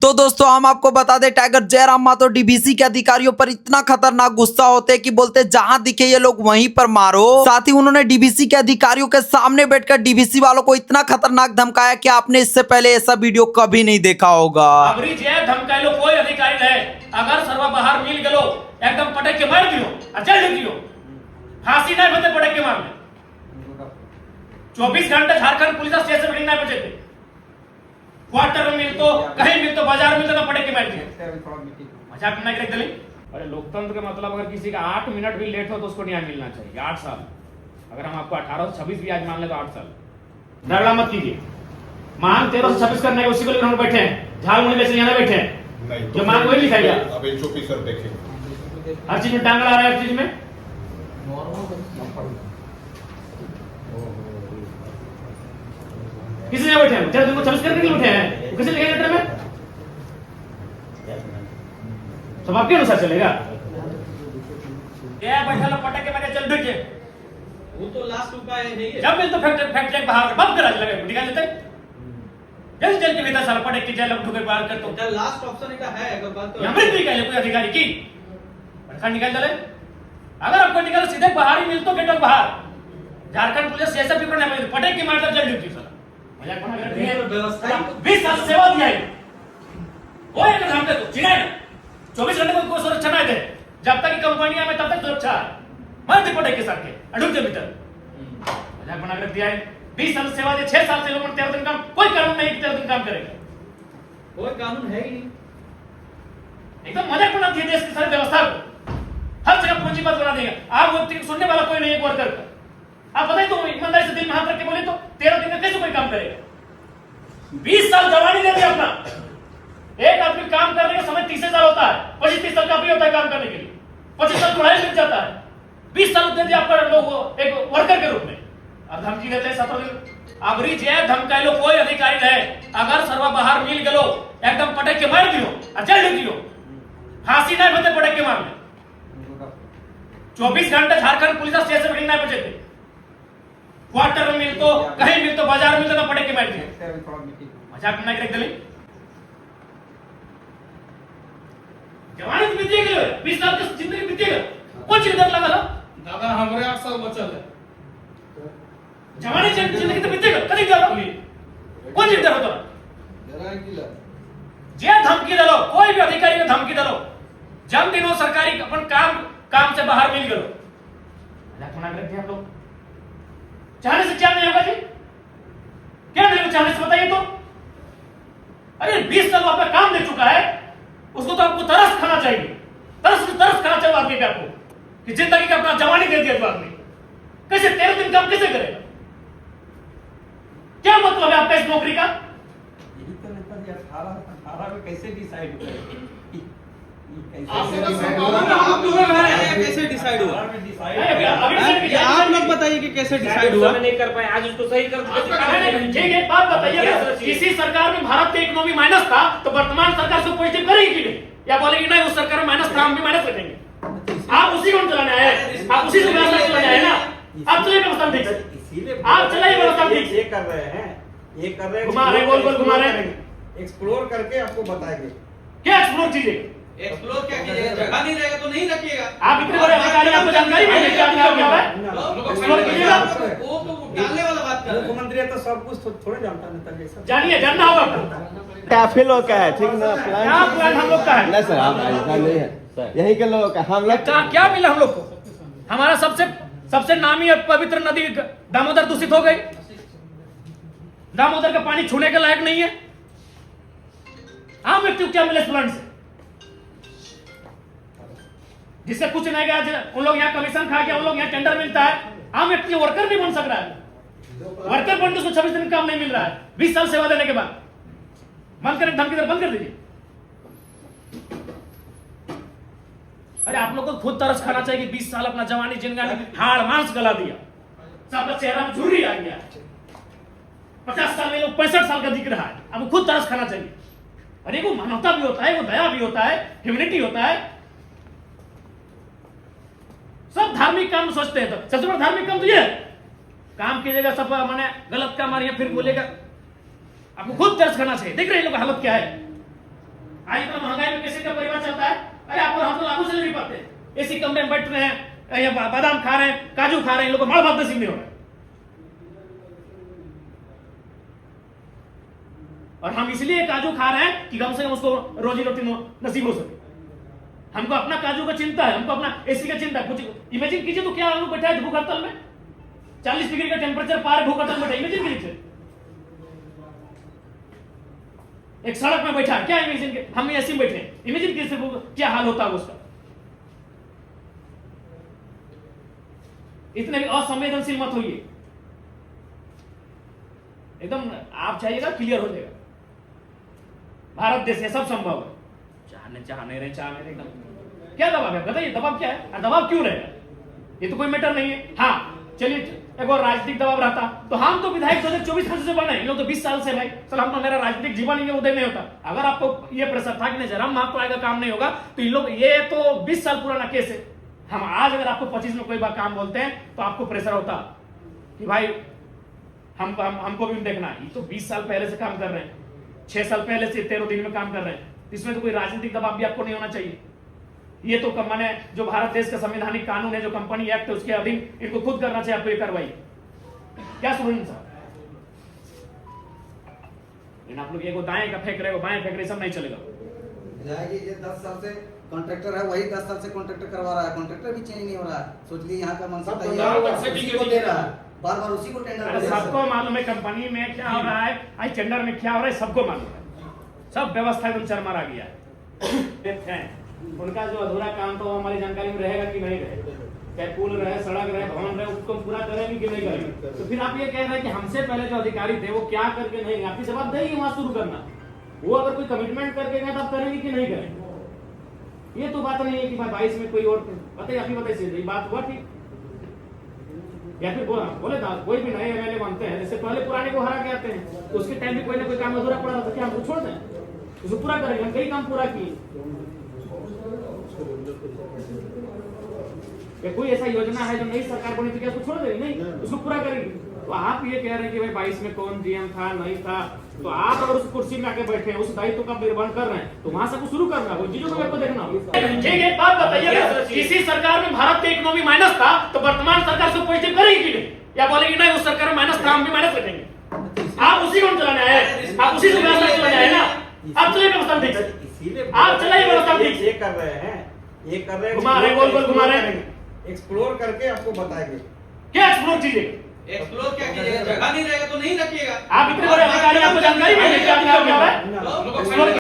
तो दोस्तों हम आपको बता दें, टाइगर जयराम माथुर डीवीसी के अधिकारियों पर इतना खतरनाक गुस्सा होते हैं कि बोलते जहां दिखे ये लोग वहीं पर मारो। साथ ही उन्होंने डीवीसी के अधिकारियों के सामने बैठकर डीवीसी वालों को इतना खतरनाक धमकाया कि आपने इससे पहले ऐसा वीडियो कभी नहीं देखा होगा। धमकायलो कोई अधिकारी है, अगर सर्व बाहर मिल गलो एकदम पटक के मार दियो, अचल दियो, फांसी नहीं बते पटक के मार 24 घंटे झारखंड पुलिस स्टेशन मीटिंग नहीं बचे थे। क्वार्टर में मिलतो, कहीं मिलतो, बाजार मिलतो तो पटक के मार दिए। मजाक नहीं करते नहीं। अरे लोकतंत्र का मतलब अगर किसी का 8 मिनट भी लेट हो तो उसको न्याय मिलना चाहिए। 8 साल, अगर हम आपको 1826 भी आज मान ले तो 8 साल। डरला मत कीजिए। मांग 1326 करने के उसी को लेकर हम बैठे हैं। झाल मुंडी जैसे यहाँ बैठे हैं, जो मांग वही लिखाई है। अब एचओपी सर देखें, हर चीज में टांग लगा रहा है, हर चीज में। किसी ने बैठे हैं 1326 करने के लिए बैठे हैं, किसी लिखे लेटर में सब आपके अनुसार चलेगा। क्या बैठा लो पटक के मारे चल बैठे, वो तो लास्ट उपाय है। जब मिल तो फैक्ट्री बाहर बंद करा लगे निकाल देते जल्दी जेल के भीतर साला पटक के जेल में ढुके बाहर कर। तो लास्ट ऑप्शन इनका है, अगर बात तो यहां भी निकाले कोई अधिकारी की पटका निकाल दले। अगर आपको निकाल सीधे बाहर ही मिल तो गेट बाहर झारखंड पुलिस ऐसा भी करना है, पटक के मारता जल ड्यूटी साला मजाक बना कर दिया। व्यवस्था 20 साल सेवा दिया है वो एक काम कर तो चिढ़ाए 24 घंटे को सुरक्षा नहीं दे, जब तक कंपनी में तब तक सुरक्षा है। मत पटक के साथ के अड़ुक के भीतर मजाक बना कर दिया है। 20 साल सेवा दे, 6 साल से लोगों ने 13 दिन काम, कोई कानून नहीं 13 दिन काम करेगा, कोई कानून है ही नहीं। एकदम मजाक बना दिया देश की सारी व्यवस्था को, हर जगह पूंजीपत बना देगा। आप व्यक्ति को सुनने वाला कोई नहीं है वर्कर का। आप बताइए तो ईमानदारी से दिल में हाथ रख के बोले तो 13 दिन में कैसे कोई काम करेगा। 20 साल जवानी दे दिया अपना। एक आदमी काम करने का समय 30 साल होता है, 25-30 साल काफी होता है काम करने के लिए, 25 साल पढ़ाई मिल जाता है। 20 साल दे दिया आपका लोग एक वर्कर के रूप में, अब धमकी देते हैं 17 दिन। अबरी जय धमकायलो कोई अधिकारी है, अगर सर्व बाहर मिल गलो एकदम पटक के मार दियो, अचल दियो, फांसी नहीं बते पटक के मार 24 घंटे झारखंड पुलिस स्टेशन मीटिंग नहीं बचे थे। क्वार्टर में मिलतो, कहीं मिलतो, बाजार मिलतो तो पटक के मार दिए। मजाक नहीं करते नहीं। जवानी तो बीती गई, 20 साल की जिंदगी बीती गई, कौन चीज डर लगा दादा हमरे 8 साल बचल है। जवानी जिंदगी तो बीती गई, कभी डर कौन चीज डर होता जे धमकी दलो, कोई भी अधिकारी को धमकी दलो, जब दिनों सरकारी अपन काम से बाहर मिल गलो मजाक बना करते हैं हम लोग। चाहने से क्या नहीं होगा जी, क्या नहीं चाहने से बताइए तो। अरे 20 साल वहां पे काम दे चुका है, उसको तो आपको तरस खाना चाहिए, तरस खाना चाहिए आदमी पे आपको कि जिंदगी का अपना जवानी दे दिया तो आदमी कैसे 13 दिन काम कैसे करेगा। क्या मतलब है आपका इस नौकरी का। यही तो नेताजी 18 में कैसे डिसाइड हुआ, कैसे डिसाइड हुआ, आप लोग बताइए कि कैसे डिसाइड हुआ। नहीं कर पाए, आज उसको सही कर ठीक है। बात बताइए, किसी सरकार में भारत की इकोनॉमी माइनस था तो वर्तमान सरकार उसको पॉजिटिव करेगी कि नहीं, या बोलेगी नहीं उस सरकार में माइनस था हम भी माइनस रखेंगे। आप उसी को चलाने आए, आप उसी से व्यवस्था चलाने आए ना, आप चलाइए व्यवस्था ठीक से, इसीलिए आप चलाइए व्यवस्था ठीक से। ये कर रहे हैं, ये कर रहे हैं, घुमा रहे गोल गोल घुमा रहे, एक्सप्लोर करके आपको बताएंगे। क्या एक्सप्लोर कीजिए, एक्सप्लोर क्या कीजिएगा, जगह नहीं रहेगा तो नहीं रखिएगा। आप इतने बड़े अधिकारी, आपको जानकारी नहीं है क्या क्या है, एक्सप्लोर कीजिएगा। वो तो डालने वाला बात कर रहे हैं। मुख्यमंत्री तो सब कुछ थोड़े जानता नेताजी सब जानिए, जानना होगा आपको। काफी लोग का है, ठीक ना। क्या प्लान हम लोग का है? नहीं सर, आप ऐसा नहीं है, यही के लोगों का हम लोग क्या मिला हम लोग को। हमारा सबसे नामी और पवित्र नदी दामोदर दूषित हो गई, दामोदर का पानी छूने के लायक नहीं है। आम व्यक्ति को क्या मिले इस प्लांट से, जिससे कुछ नहीं गया। उन लोग यहाँ कमीशन खा गया, उन लोग यहाँ टेंडर मिलता है, आम व्यक्ति वर्कर नहीं बन सक रहा है। वर्कर बनते उसको 26 दिन काम नहीं मिल रहा है, 20 साल सेवा देने के बाद। बंद करें, धमकी बंद कर दीजिए। अरे आप लोग को खुद तरस खाना चाहिए कि 20 साल अपना जवानी जिंदगी हाड़ मांस गला दिया, सबका चेहरा में झुर्री आ गया, 50 साल में लोग 65 साल का दिख रहा है, अब खुद तरस खाना चाहिए। अरे वो मानवता भी होता है, वो दया भी होता है, ह्यूमैनिटी होता है। सब धार्मिक काम सोचते हैं, तो सबसे बड़ा धार्मिक काम तो ये है, काम कीजिएगा सब माने गलत काम आ रही है फिर बोलेगा। आपको खुद दर्ज करना चाहिए। देख रहे हैं लोग हालत क्या है, एसी कमरे में बैठ रहे हैं, या बादाम खा रहे हैं, काजू खा रहे हैं, इन लोगों को माल भात नसीब नहीं हो रहा है। और हम इसलिए काजू खा रहे हैं कि कम से कम उसको रोजी रोटी नसीब हो सके। हमको अपना काजू का चिंता है, हमको अपना एसी का चिंता है। कुछ इमेजिन कीजिए तो क्या हम लोग बैठा है भूख हड़ताल में, 40 डिग्री का टेम्परेचर पार भूख हड़ताल में बैठा, इमेजिन कीजिए। एक सड़क में बैठा, क्या इमेजिन, हम एसी में बैठे, इमेजिन कीजिए क्या हाल होता है उसका। इतने भी असंवेदनशील मत होइए, एकदम आप चाहिएगा क्लियर हो जाएगा। भारत देश है, सब संभव है। चाह नहीं रहे एकदम क्या दबाव है, बताइए दबाव क्या है और दबाव क्यों रहेगा, ये तो कोई मैटर नहीं है। हाँ चलिए एक और राजनीतिक दबाव रहता तो हम तो विधायक 2024 से बने, इन लोग तो 20 साल से भाई चल हम तो, मेरा राजनीतिक जीवन ही उदय नहीं होता। अगर आपको ये प्रेशर था कि नहीं जयराम महतो आएगा काम नहीं होगा, तो इन लोग ये तो 20 साल पुराना केस है। हम आज अगर आपको 25 में कोई बार काम बोलते हैं तो आपको प्रेशर होता कि भाई हमको भी देखना है। ये तो 20 साल पहले से काम कर रहे हैं, 6 साल पहले से 13 दिन में काम कर रहे हैं, इसमें तो कोई राजनीतिक दबाव भी आपको नहीं होना चाहिए। ये तो माने जो भारत देश का संवैधानिक कानून है, जो कंपनी एक्ट है, उसके अधीन इनको खुद करना चाहिए आपको ये कार्रवाई। क्या सुन साहब, आप लोग एगो दाएं का फेंक रहे हो, बाएं फेंक रहे, सब नहीं चलेगा। ये 10 साल से कॉन्ट्रैक्टर है, वही 10 साल से कॉन्ट्रैक्टर करवा रहा है, कॉन्ट्रैक्टर भी चेंज नहीं हो रहा है। सोच ली यहाँ का मनसा उसी को दे रहा है, बार बार उसी को टेंडर। सबको मालूम है कंपनी में क्या हो रहा है, आई टेंडर में क्या हो रहा है, सबको मालूम है। सब व्यवस्था एकदम चरमरा गया है। उनका जो अधूरा काम तो हमारी जानकारी में रहेगा कि नहीं रहेगा, चाहे पुल रहे, सड़क रहे, भवन रहे, उसको पूरा करेंगे कि नहीं करेंगे। तो फिर आप ये कह रहे हैं कि हमसे पहले जो अधिकारी थे वो क्या करके नहीं, आपकी जवाब देगी वहां शुरू करना। वो अगर कोई कमिटमेंट करके गए तो आप करेंगे कि नहीं करेंगे। ये तो बात नहीं है कि भाई 22 में कोई और बताइए, आप ही बताइए बात हुआ ठीक, या फिर बोले था कोई भी नए एमएलए बनते हैं, जैसे पहले पुराने को हरा के आते हैं, तो उसके टाइम में कोई ना कोई काम अधूरा पड़ा था, क्या हमको छोड़ दें, उसको पूरा करेंगे। हम कई काम पूरा किए, कोई ऐसा योजना है जो नई सरकार बनी थी क्या उसको छोड़ देंगे, नहीं उसको पूरा करेंगे। तो आप ये कह रहे हैं कि भाई 22 में कौन जीएम था नहीं था, तो आप अगर उस कुर्सी में आके बैठे हैं, उस दायित्व का निर्वहन कर रहे हैं, तो वहां से शुरू करना है, वो चीजों को मेरे को देखना। ठीक है, एक बात बताइए, किसी सरकार में भारत का इकोनॉमी माइनस था तो वर्तमान सरकार से पॉजिटिव करेगी कि नहीं, या बोलेगी नहीं उस सरकार में माइनस था हम भी माइनस रखेंगे। आप उसी को चलाने आए, आप उसी से व्यवस्था चलाने आए ना, आप चलिए व्यवस्था ठीक से, आप चलाइए व्यवस्था ठीक से। ये कर रहे हैं, घुमा रहे, गोल गोल घुमा रहे, एक्सप्लोर करके आपको बताएंगे। क्या एक्सप्लोर कीजिए, एक्सप्लोर क्या कीजिएगा, जगह नहीं रहेगा तो नहीं रखिएगा। आप इतने बड़े अधिकारी, आपको जानकारी नहीं है क्या क्या हो रहा है।